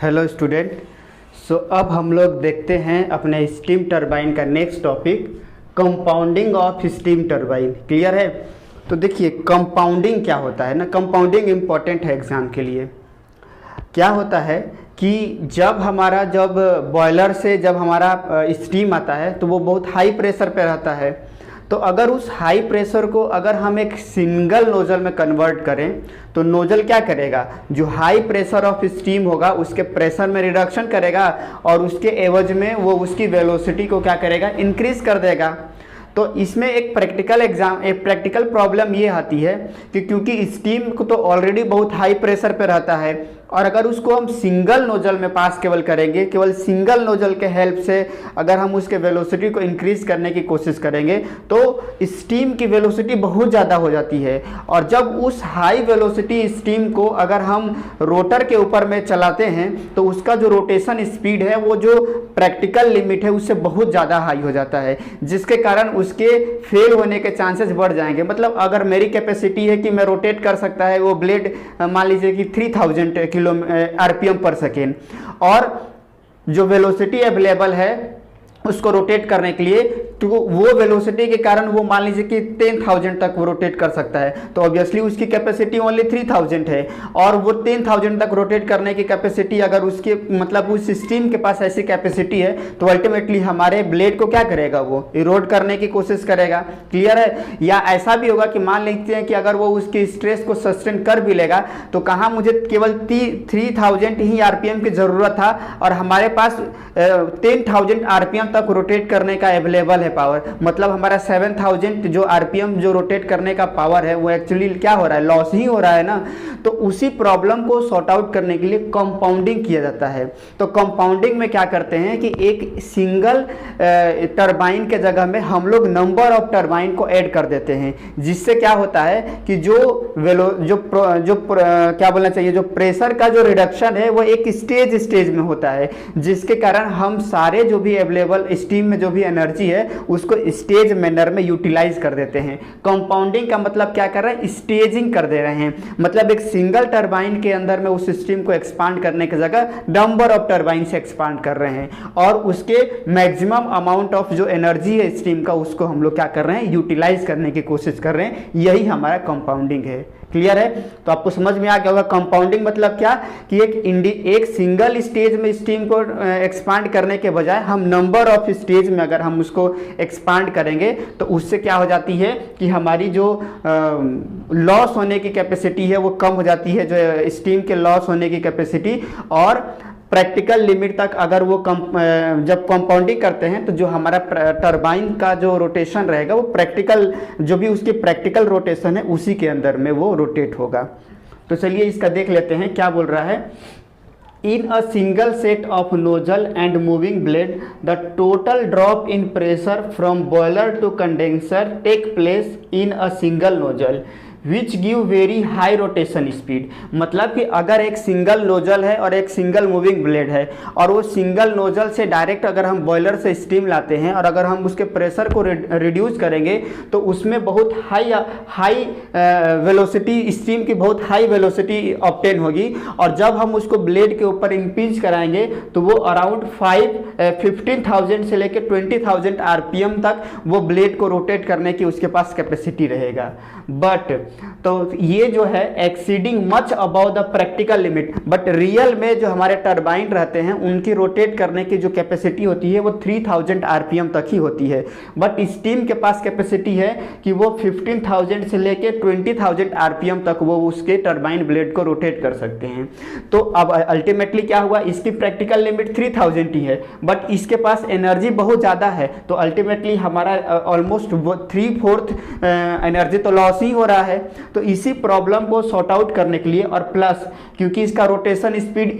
Hello student. अब हम लोग देखते हैं अपने स्टीम टरबाइन का next topic, compounding of steam turbine. Clear है? तो देखिए कंपाउंडिंग क्या होता है ना, कंपाउंडिंग इम्पॉर्टेंट है एग्जाम के लिए। क्या होता है कि जब बॉयलर से जब हमारा स्टीम आता है तो वो बहुत हाई प्रेशर पे रहता है। तो अगर उस हाई प्रेशर को अगर हम एक सिंगल नोजल में कन्वर्ट करें तो नोजल क्या करेगा, जो हाई प्रेशर ऑफ स्टीम होगा उसके प्रेशर में रिडक्शन करेगा और उसके एवज में वो उसकी वेलोसिटी को क्या करेगा, इंक्रीज कर देगा। तो इसमें एक प्रैक्टिकल प्रॉब्लम ये आती है कि क्योंकि स्टीम को तो ऑलरेडी बहुत हाई प्रेशर पे रहता है और अगर उसको हम सिंगल नोजल में पास केवल करेंगे, केवल सिंगल नोजल के हेल्प से अगर हम उसके वेलोसिटी को इंक्रीज करने की कोशिश करेंगे तो स्टीम की वेलोसिटी बहुत ज़्यादा हो जाती है। और जब उस हाई वेलोसिटी स्टीम को अगर हम रोटर के ऊपर में चलाते हैं तो उसका जो रोटेशन स्पीड है वो जो प्रैक्टिकल लिमिट है उससे बहुत ज़्यादा हाई हो जाता है, जिसके कारण उसके फेल होने के चांसेस बढ़ जाएंगे। मतलब अगर मेरी कैपेसिटी है कि मैं रोटेट कर सकता है वो ब्लेड, मान लीजिए कि 3000 किलो आरपीएम पर सेकेंड, और जो वेलोसिटी अवेलेबल है उसको रोटेट करने के लिए, तो वो वेलोसिटी के कारण वो मान लीजिए कि 10,000 तक वो रोटेट कर सकता है। तो ऑब्वियसली उसकी कैपेसिटी ओनली 3000 है और वो 10,000 तक रोटेट करने की कैपेसिटी अगर उसके मतलब उस स्टीम के पास ऐसी कैपेसिटी है तो अल्टीमेटली हमारे ब्लेड को क्या करेगा, वो इरोड करने की कोशिश करेगा। क्लियर है? या ऐसा भी होगा कि मान लेते हैं कि अगर वो उसकी स्ट्रेस को सस्टेन कर भी लेगा तो कहाँ मुझे केवल 3000 ही आरपीएम की ज़रूरत था और हमारे पास 10,000 आरपीएम तक रोटेट करने का अवेलेबल है पावर। मतलब हमारा 7000 जो आरपीएम जो रोटेट करने का पावर है वो एक्चुअली क्या हो रहा है, लॉस ही हो रहा है ना। तो उसी प्रॉब्लम को सॉर्ट आउट करने के लिए कंपाउंडिंग किया जाता है। तो कंपाउंडिंग में क्या करते हैं कि एक सिंगल टरबाइन के जगह में हम लोग नंबर ऑफ टरबाइन को ऐड कर देते हैं, जिससे क्या होता है कि क्या बोलना चाहिए, जो प्रेशर का जो रिडक्शन है वो एक स्टेज में होता है, जिसके कारण हम सारे जो भी अवेलेबल स्टीम में जो भी एनर्जी है उसको स्टेज मैनर में यूटिलाइज कर देते हैं। कंपाउंडिंग का मतलब क्या कर रहे हैं, स्टेजिंग कर दे रहे हैं। मतलब एक सिंगल टरबाइन के अंदर में उस स्टीम को एक्सपांड करने की जगह नंबर ऑफ टरबाइन से एक्सपांड कर रहे हैं और उसके मैक्सिमम अमाउंट ऑफ जो एनर्जी है स्टीम का उसको हम लोग क्या कर रहे हैं, यूटिलाइज करने की कोशिश कर रहे हैं। यही हमारा कंपाउंडिंग है। क्लियर है? तो आपको समझ में आ गया होगा कंपाउंडिंग मतलब क्या, कि एक सिंगल स्टेज में स्टीम को एक्सपांड करने के बजाय हम नंबर ऑफ स्टेज में अगर हम उसको एक्सपांड करेंगे तो उससे क्या हो जाती है कि हमारी जो लॉस होने की कैपेसिटी है वो कम हो जाती है, जो स्टीम के लॉस होने की कैपेसिटी, और प्रैक्टिकल लिमिट तक अगर वो जब कंपाउंडिंग करते हैं तो जो हमारा टरबाइन का जो रोटेशन रहेगा वो प्रैक्टिकल, जो भी उसकी प्रैक्टिकल रोटेशन है उसी के अंदर में वो रोटेट होगा। तो चलिए इसका देख लेते हैं क्या बोल रहा है। In a single set of nozzle and moving blade, the total drop in pressure from boiler to condenser take place in a single nozzle which give very high rotation speed। मतलब कि अगर एक सिंगल नोजल है और एक single moving blade है और वो सिंगल नोजल से डायरेक्ट अगर हम बॉयलर से स्टीम लाते हैं और अगर हम उसके प्रेशर को रिड्यूस करेंगे तो उसमें बहुत हाई वेलोसिटी, स्टीम की बहुत हाई वेलोसिटी ऑब्टेन होगी। और जब हम उसको ब्लेड के ऊपर इंपिंच कराएंगे तो वो अराउंड 15,000 से लेकर 20,000 आरपीएम तक वो ब्लेड को रोटेट करने की उसके पास कैपेसिटी रहेगा। बट तो ये जो है exceeding much about the practical limit, but real में जो हमारे टरबाइन रहते हैं उनकी रोटेट करने की जो कैपेसिटी होती है वो 3000 आरपीएम तक ही होती है। बट स्टीम के पास कैपेसिटी है कि वो 15,000 से लेके 20,000 आरपीएम तक वो उसके टरबाइन ब्लेड को रोटेट कर सकते हैं। तो अब अल्टीमेटली क्या हुआ, इसकी प्रैक्टिकल लिमिट 3000 ही है बट इसके पास एनर्जी बहुत ज़्यादा है, तो अल्टीमेटली हमारा ऑलमोस्ट 3/4 एनर्जी तो लॉस ही हो रहा है। तो इसी प्रॉब्लम को सॉर्ट आउट करने के लिए और प्लस क्योंकि इसका rotation speed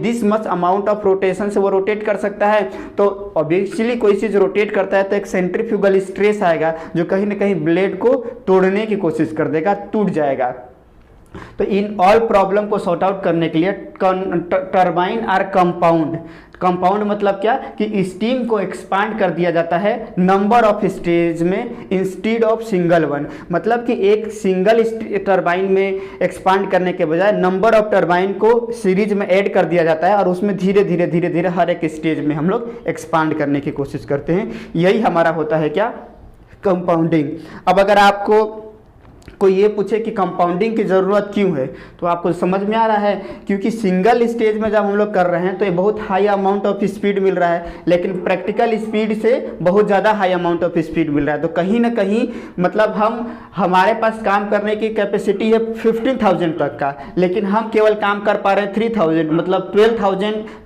this much amount of rotation से वो रोटेट कर सकता है, तो ऑब्वियसली कोई चीज़ रोटेट करता है तो एक सेंट्रीफ्यूगल स्ट्रेस आएगा जो कहीं ना कहीं ब्लेड को तोड़ने की कोशिश कर देगा, टूट जाएगा। तो इन ऑल प्रॉब्लम को सॉर्ट आउट करने के लिए टरबाइन आर कंपाउंड। कंपाउंड मतलब क्या कि स्टीम को एक्सपांड कर दिया जाता है नंबर ऑफ स्टेज में इंस्टीड ऑफ सिंगल वन, मतलब कि एक सिंगल टरबाइन में एक्सपांड करने के बजाय नंबर ऑफ टरबाइन को सीरीज में ऐड कर दिया जाता है और उसमें धीरे धीरे धीरे धीरे हर एक स्टेज में हम लोग एक्सपांड करने की कोशिश करते हैं। यही हमारा होता है क्या, कंपाउंडिंग। अब अगर आपको कोई ये पूछे कि कंपाउंडिंग की ज़रूरत क्यों है, तो आपको समझ में आ रहा है क्योंकि सिंगल स्टेज में जब हम लोग कर रहे हैं तो ये बहुत हाई अमाउंट ऑफ स्पीड मिल रहा है, लेकिन प्रैक्टिकल स्पीड से बहुत ज़्यादा हाई अमाउंट ऑफ स्पीड मिल रहा है। तो कहीं ना कहीं मतलब हमारे पास काम करने की कैपेसिटी है 15,000 तक का, लेकिन हम केवल काम कर पा रहे हैं 3,000, मतलब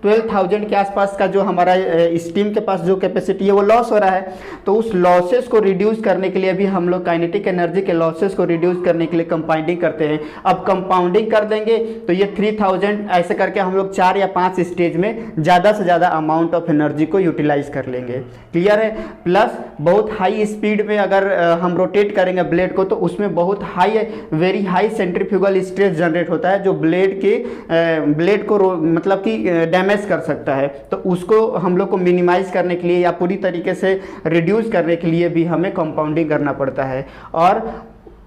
12,000 के आसपास का जो हमारा स्टीम के पास जो कैपेसिटी है वो लॉस हो रहा है। तो उस लॉसेस को रिड्यूस करने के लिए भी हम लोग काइनेटिक एनर्जी के लॉसेस को रिड्यूस करने के लिए कंपाउंडिंग करते हैं। अब कंपाउंडिंग कर देंगे तो ये 3000 ऐसे करके हम लोग 4 या 5 स्टेज में ज़्यादा से ज़्यादा अमाउंट ऑफ एनर्जी को यूटिलाइज कर लेंगे। क्लियर है। प्लस बहुत हाई स्पीड में अगर हम रोटेट करेंगे ब्लेड को तो उसमें बहुत very high centrifugal stress generate होता है जो ब्लेड को मतलब कि डैमेज कर सकता है। तो उसको हम लोग को मिनिमाइज करने के लिए या पूरी तरीके से रिड्यूस करने के लिए भी हमें कंपाउंडिंग करना पड़ता है। और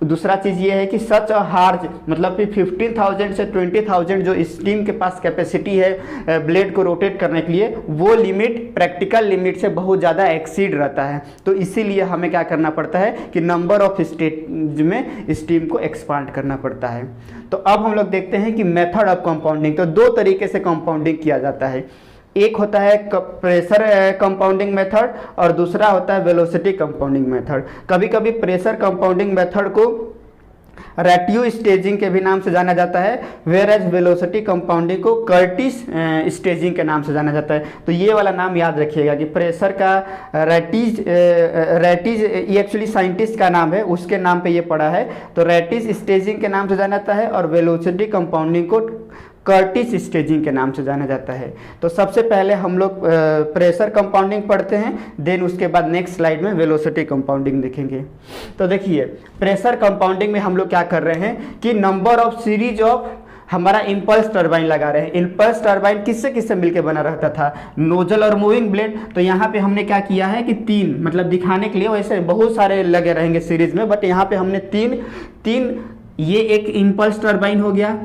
दूसरा चीज़ ये है कि सच अ हार्ज, मतलब कि 15,000 से 20,000 जो स्टीम के पास कैपेसिटी है ब्लेड को रोटेट करने के लिए, वो लिमिट प्रैक्टिकल लिमिट से बहुत ज़्यादा एक्सीड रहता है। तो इसीलिए हमें क्या करना पड़ता है कि नंबर ऑफ स्टेज में स्टीम को एक्सपांड करना पड़ता है। तो अब हम लोग देखते हैं कि मेथड ऑफ कंपाउंडिंग। तो 2 तरीके से कंपाउंडिंग किया जाता है, एक होता है प्रेशर कंपाउंडिंग मेथड और दूसरा होता है वेलोसिटी कंपाउंडिंग मेथड। कभी कभी प्रेशर कंपाउंडिंग मेथड को रैटियो स्टेजिंग के भी नाम से जाना जाता है, वेयर एज वेलोसिटी कंपाउंडिंग को कर्टिस स्टेजिंग के नाम से जाना जाता है। तो ये वाला नाम याद रखिएगा कि प्रेशर का रैटिज ये एक्चुअली साइंटिस्ट का नाम है, उसके नाम पे ये पड़ा है। तो रैटिस स्टेजिंग के नाम से जाना जाता है और वेलोसिटी कंपाउंडिंग को कर्टिस स्टेजिंग के नाम से जाना जाता है। तो सबसे पहले हम लोग प्रेशर कंपाउंडिंग पढ़ते हैं, देन उसके बाद नेक्स्ट स्लाइड में वेलोसिटी कंपाउंडिंग देखेंगे। तो देखिए प्रेशर कंपाउंडिंग में हम लोग क्या कर रहे हैं कि नंबर ऑफ सीरीज ऑफ हमारा इम्पल्स टरबाइन लगा रहे हैं। इम्पल्स टरबाइन किससे किससे मिलकर बना रहता था, नोजल और मूविंग ब्लेड। तो यहाँ पे हमने क्या किया है कि 3, मतलब दिखाने के लिए वैसे बहुत सारे लगे रहेंगे सीरीज में, बट यहाँ पे हमने तीन ये एक इम्पल्स टरबाइन हो गया,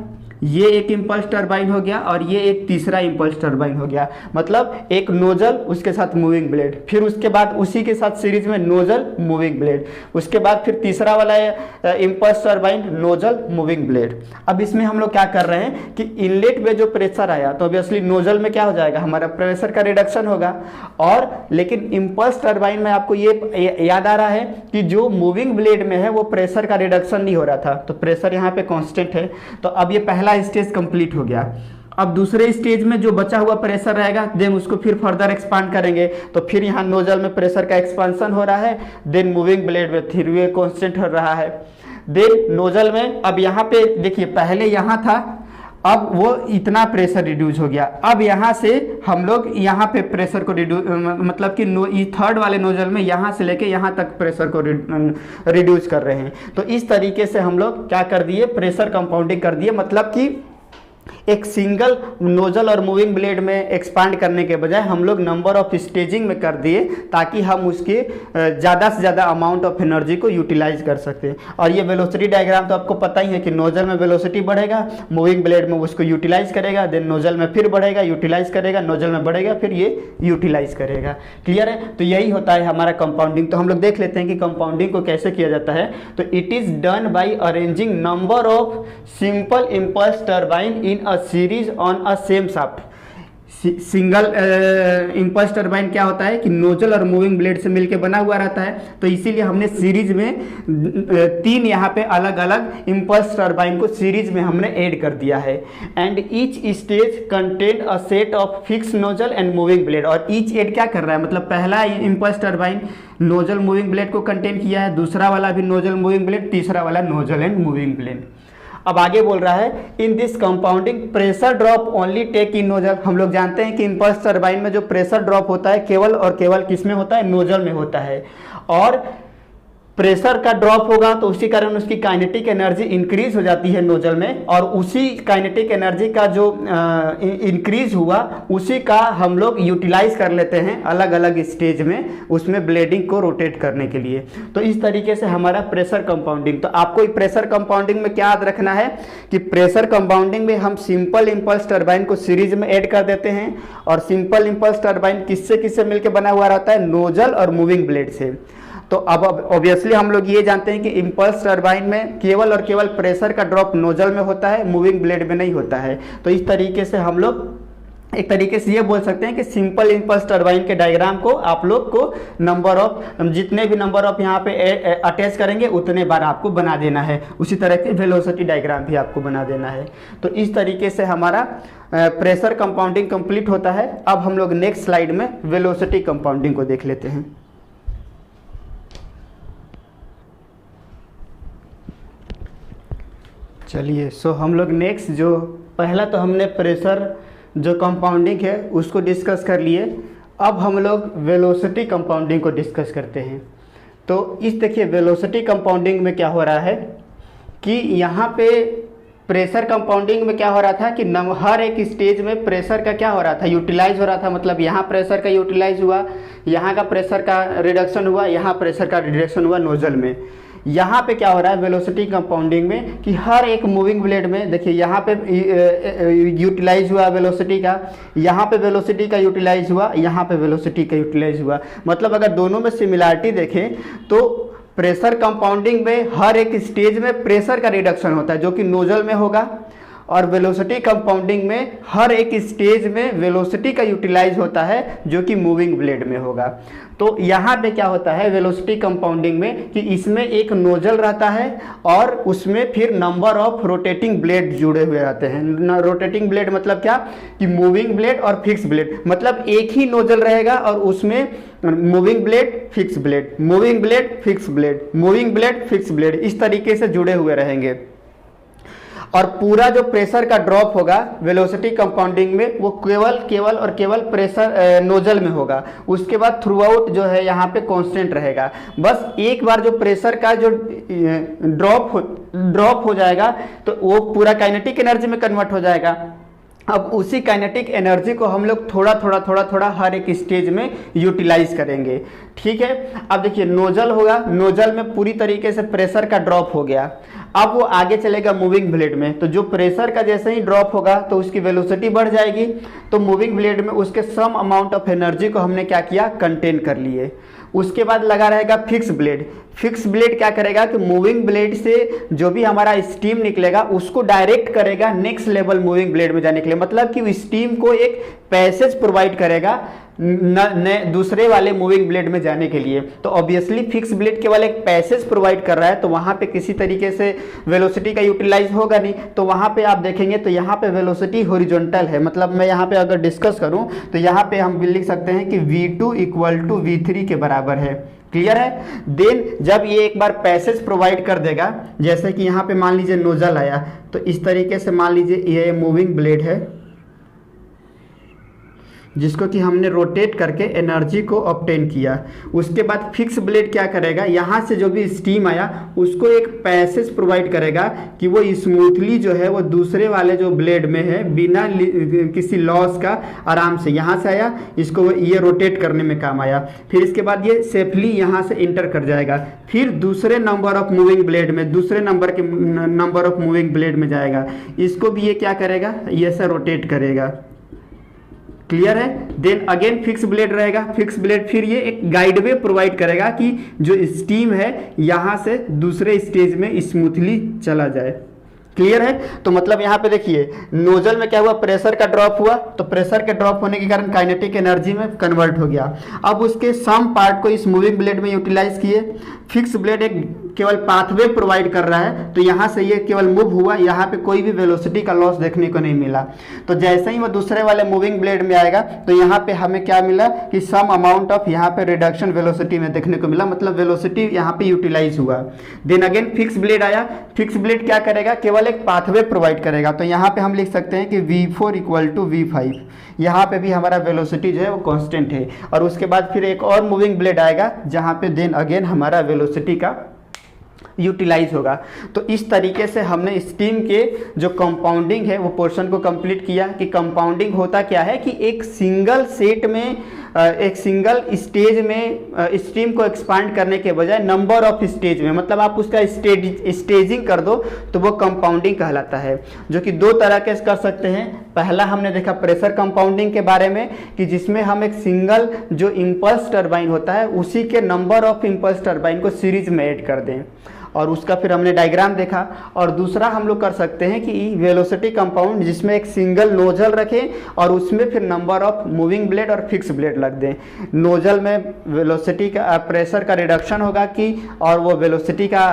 ये एक इम्पल्स टरबाइन हो गया और ये एक तीसरा इम्पल्स टरबाइन हो गया। मतलब एक नोजल उसके साथ मूविंग ब्लेड, फिर उसके बाद उसी के साथ सीरीज में नोजल मूविंग ब्लेड, उसके बाद फिर तीसरा वाला impulse turbine nozzle moving blade. अब इसमें हम लोग क्या कर रहे हैं कि इनलेट में जो प्रेशर आया तो ऑब्वियसली नोजल में क्या हो जाएगा, हमारा प्रेशर का रिडक्शन होगा। और लेकिन इम्पल्स टरबाइन में आपको ये याद आ रहा है कि जो मूविंग ब्लेड में है वो प्रेशर का रिडक्शन नहीं हो रहा था, तो प्रेशर यहाँ पे कांस्टेंट है। तो अब ये पहला स्टेज कंप्लीट हो गया। अब दूसरे स्टेज में जो बचा हुआ प्रेशर रहेगा देन उसको फिर फर्दर एक्सपांड करेंगे। तो फिर यहाँ नोजल में प्रेशर का एक्सपांशन हो रहा है, देन मूविंग ब्लेड में फिर भी कांस्टेंट हो रहा है, देन नोजल में अब यहाँ पे देखिए पहले यहाँ था, अब वो इतना प्रेशर रिड्यूस हो गया। अब यहाँ से हम लोग यहाँ पे प्रेशर को मतलब कि थर्ड वाले नोजल में यहाँ से लेके यहाँ तक प्रेशर को रिड्यूस कर रहे हैं। तो इस तरीके से हम लोग क्या कर दिए, प्रेशर कंपाउंडिंग कर दिए। मतलब कि एक सिंगल नोजल और मूविंग ब्लेड में एक्सपांड करने के बजाय हम लोग नंबर ऑफ स्टेजिंग में कर दिए ताकि हम उसके ज़्यादा से ज़्यादा अमाउंट ऑफ एनर्जी को यूटिलाइज कर सकते हैं। और ये वेलोसिटी डायग्राम तो आपको पता ही है कि नोजल में वेलोसिटी बढ़ेगा, मूविंग ब्लेड में उसको यूटिलाइज करेगा, देन नोजल में फिर बढ़ेगा, यूटिलाइज करेगा, नोजल में बढ़ेगा, फिर ये यूटिलाइज करेगा। क्लियर है। तो यही होता है हमारा कंपाउंडिंग। तो हम लोग देख लेते हैं कि कंपाउंडिंग को कैसे किया जाता है। तो it is done by arranging number of simple impulse turbine in a series on a same shaft. Single impulse turbine क्या होता है कि नोजल और मूविंग ब्लेड से मिलकर बना हुआ रहता है। तो इसीलिए हमने सीरीज में 3 यहाँ पे अलग अलग इम्पल्स टरबाइन को सीरीज में हमने ऐड कर दिया है। And each stage contain a set of fix nozzle and moving blade. और ईच ऐड क्या कर रहा है, मतलब पहला impulse turbine nozzle moving blade को कंटेन किया है, दूसरा वाला भी नोजल मूविंग ब्लेड, तीसरा वाला नोजल एंड मूविंग ब्लेड। अब आगे बोल रहा है in this compounding pressure drop only take in nozzle. हम लोग जानते हैं कि इम्पल्स टरबाइन में जो प्रेशर ड्रॉप होता है केवल और केवल किस में होता है, नोजल में होता है। और प्रेशर का ड्रॉप होगा तो उसी कारण उसकी काइनेटिक एनर्जी इंक्रीज हो जाती है नोजल में, और उसी काइनेटिक एनर्जी का जो इंक्रीज हुआ उसी का हम लोग यूटिलाइज कर लेते हैं अलग अलग स्टेज में उसमें ब्लेडिंग को रोटेट करने के लिए। तो इस तरीके से हमारा प्रेशर कंपाउंडिंग। तो आपको प्रेशर कंपाउंडिंग में क्या याद रखना है कि प्रेशर कंपाउंडिंग में हम सिंपल इंपल्स टरबाइन को सीरीज में ऐड कर देते हैं, और सिंपल इंपल्स टरबाइन किससे किससे मिलकर बना हुआ रहता है, नोजल और मूविंग ब्लेड से। तो अब ऑब्वियसली हम लोग ये जानते हैं कि इंपल्स टरबाइन में केवल और केवल प्रेशर का ड्रॉप नोजल में होता है, मूविंग ब्लेड में नहीं होता है। तो इस तरीके से हम लोग एक तरीके से ये बोल सकते हैं कि सिंपल इंपल्स टरबाइन के डायग्राम को आप लोग को नंबर ऑफ, जितने भी नंबर ऑफ यहाँ पे अटैच करेंगे उतने बार आपको बना देना है। उसी तरह के वेलोसिटी डायग्राम भी आपको बना देना है। तो इस तरीके से हमारा प्रेशर कंपाउंडिंग कंप्लीट होता है। अब हम लोग नेक्स्ट स्लाइड में वेलोसिटी कंपाउंडिंग को देख लेते हैं। चलिए, सो हम लोग नेक्स्ट जो पहला तो हमने प्रेशर जो कंपाउंडिंग है उसको डिस्कस कर लिए। अब हम लोग वेलोसिटी कंपाउंडिंग को डिस्कस करते हैं। तो इस देखिए वेलोसिटी कंपाउंडिंग में क्या हो रहा है कि यहाँ पे प्रेशर कंपाउंडिंग में क्या हो रहा था कि हर एक स्टेज में प्रेशर का क्या हो रहा था, यूटिलाइज हो रहा था। मतलब यहाँ प्रेशर का यूटिलाइज हुआ, यहाँ का प्रेशर का रिडक्शन हुआ, यहाँ प्रेशर का रिडक्शन हुआ नोजल में। यहाँ पे क्या हो रहा है वेलोसिटी कंपाउंडिंग में कि हर एक मूविंग ब्लेड में देखिए यहाँ पे यूटिलाइज हुआ वेलोसिटी का, यहाँ पे वेलोसिटी का यूटिलाइज हुआ, यहाँ पे वेलोसिटी का यूटिलाइज हुआ। मतलब अगर दोनों में सिमिलरिटी देखें तो प्रेशर कंपाउंडिंग में हर एक स्टेज में प्रेशर का रिडक्शन होता है जो कि नोजल में होगा, और वेलोसिटी कंपाउंडिंग में हर एक स्टेज में वेलोसिटी का यूटिलाइज होता है जो कि मूविंग ब्लेड में होगा। तो यहाँ पे क्या होता है वेलोसिटी कंपाउंडिंग में कि इसमें एक नोजल रहता है और उसमें फिर नंबर ऑफ रोटेटिंग ब्लेड जुड़े हुए रहते हैं। रोटेटिंग ब्लेड मतलब क्या कि मूविंग ब्लेड और फिक्स ब्लेड, मतलब एक ही नोजल रहेगा और उसमें moving blade fix blade, moving blade fix blade, moving blade fix blade, इस तरीके से जुड़े हुए रहेंगे। और पूरा जो प्रेशर का ड्रॉप होगा वेलोसिटी कंपाउंडिंग में वो केवल और केवल प्रेशर नोजल में होगा। उसके बाद थ्रू आउट जो है यहाँ पे कांस्टेंट रहेगा। बस एक बार जो प्रेशर का जो ड्रॉप हो जाएगा तो वो पूरा काइनेटिक एनर्जी में कन्वर्ट हो जाएगा। अब उसी काइनेटिक एनर्जी को हम लोग थोड़ा हर एक स्टेज में यूटिलाइज करेंगे। ठीक है, अब देखिए नोजल होगा, नोजल में पूरी तरीके से प्रेशर का ड्रॉप हो गया। अब वो आगे चलेगा मूविंग ब्लेड में, तो जो प्रेशर का जैसे ही ड्रॉप होगा तो उसकी वेलोसिटी बढ़ जाएगी। तो मूविंग ब्लेड में उसके सम अमाउंट ऑफ एनर्जी को हमने क्या किया, कंटेन कर लिए। उसके बाद लगा रहेगा फिक्स ब्लेड। फिक्स ब्लेड क्या करेगा कि मूविंग ब्लेड से जो भी हमारा स्टीम निकलेगा उसको डायरेक्ट करेगा नेक्स्ट लेवल मूविंग ब्लेड में जाने के लिए। मतलब कि स्टीम को एक पैसेज प्रोवाइड करेगा दूसरे वाले मूविंग ब्लेड में जाने के लिए। तो ऑब्वियसली फिक्स ब्लेड केवल एक पैसेज प्रोवाइड कर रहा है, तो वहां पे किसी तरीके से वेलोसिटी का यूटिलाइज होगा नहीं। तो वहां पे आप देखेंगे तो यहाँ पे वेलोसिटी हॉरिजॉन्टल है। मतलब मैं यहाँ पे अगर डिस्कस करूं तो यहाँ पे हम लिख सकते हैं कि v2 = v3 के बराबर है। क्लियर है। देन जब ये एक बार पैसेज प्रोवाइड कर देगा, जैसे कि यहाँ पे मान लीजिए नोजल आया, तो इस तरीके से मान लीजिए ये मूविंग ब्लेड है जिसको कि हमने रोटेट करके एनर्जी को ऑब्टेन किया। उसके बाद फिक्स ब्लेड क्या करेगा, यहाँ से जो भी स्टीम आया उसको एक पैसेज प्रोवाइड करेगा कि वो स्मूथली जो है वो दूसरे वाले जो ब्लेड में है बिना किसी लॉस का आराम से यहाँ से आया, इसको ये रोटेट करने में काम आया। फिर इसके बाद ये सेफली यहाँ से इंटर कर जाएगा, फिर दूसरे नंबर ऑफ मूविंग ब्लेड में, दूसरे नंबर ऑफ मूविंग ब्लेड में जाएगा। इसको भी ये क्या करेगा, ये से रोटेट करेगा। क्लियर है। देन अगेन फिक्स ब्लेड रहेगा। फिक्स ब्लेड फिर ये एक गाइडवे प्रोवाइड करेगा कि जो स्टीम है यहाँ से दूसरे स्टेज में स्मूथली चला जाए। क्लियर है। तो मतलब यहाँ पे देखिए नोजल में क्या हुआ, प्रेशर का ड्रॉप हुआ, तो प्रेशर के ड्रॉप होने के कारण काइनेटिक एनर्जी में कन्वर्ट हो गया। अब उसके सम पार्ट को इस मूविंग ब्लेड में यूटिलाइज किए। फिक्स ब्लेड एक केवल पाथवे प्रोवाइड कर रहा है, तो यहाँ से ये केवल मूव हुआ, यहाँ पे कोई भी वेलोसिटी का लॉस देखने को नहीं मिला। तो जैसे ही वो दूसरे वाले मूविंग ब्लेड में आएगा तो यहाँ पे हमें क्या मिला कि सम अमाउंट ऑफ यहाँ पे रिडक्शन वेलोसिटी में देखने को मिला, मतलब वेलोसिटी यहाँ पे यूटिलाइज हुआ। देन अगेन फिक्स ब्लेड आया। फिक्स ब्लेड क्या करेगा, केवल एक पाथवे प्रोवाइड करेगा। तो यहाँ पे हम लिख सकते हैं कि v4 = v5। यहाँ पे भी हमारा वेलोसिटी जो है वो कांस्टेंट है। और उसके बाद फिर एक और मूविंग ब्लेड आएगा जहाँ पे देन अगेन हमारा वेलोसिटी का यूटिलाइज होगा। तो इस तरीके से हमने स्टीम के जो कंपाउंडिंग है वो पोर्शन को कंप्लीट किया कि कंपाउंडिंग होता क्या है कि एक सिंगल सेट में एक सिंगल स्टेज में स्टीम को एक्सपांड करने के बजाय नंबर ऑफ स्टेज में, मतलब आप उसका स्टेजिंग कर दो तो वो कंपाउंडिंग कहलाता है, जो कि दो तरह के कर सकते हैं। पहला हमने देखा प्रेशर कंपाउंडिंग के बारे में कि जिसमें हम एक सिंगल जो इम्पल्स टरबाइन होता है उसी के नंबर ऑफ इम्पल्स टरबाइन को सीरीज में ऐड कर दें, और उसका फिर हमने डायग्राम देखा। और दूसरा हम लोग कर सकते हैं कि वेलोसिटी कंपाउंड जिसमें एक सिंगल नोजल रखें और उसमें फिर नंबर ऑफ मूविंग ब्लेड और फिक्स ब्लेड लग दें। नोजल में वेलोसिटी का प्रेशर का रिडक्शन होगा कि और वो वेलोसिटी का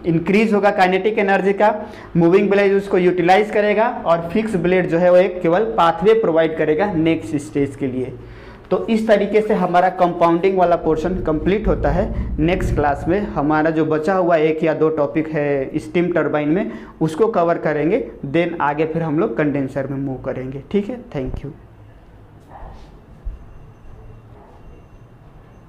इंक्रीज होगा काइनेटिक एनर्जी का, मूविंग ब्लेड उसको यूटिलाइज करेगा और फिक्स ब्लेड जो है वो एक केवल पाथवे प्रोवाइड करेगा नेक्स्ट स्टेज के लिए। तो इस तरीके से हमारा कंपाउंडिंग वाला पोर्शन कंप्लीट होता है। नेक्स्ट क्लास में हमारा जो बचा हुआ एक या दो टॉपिक है स्टीम टरबाइन में उसको कवर करेंगे, देन आगे फिर हम लोग कंडेंसर में मूव करेंगे। ठीक है, थैंक यू।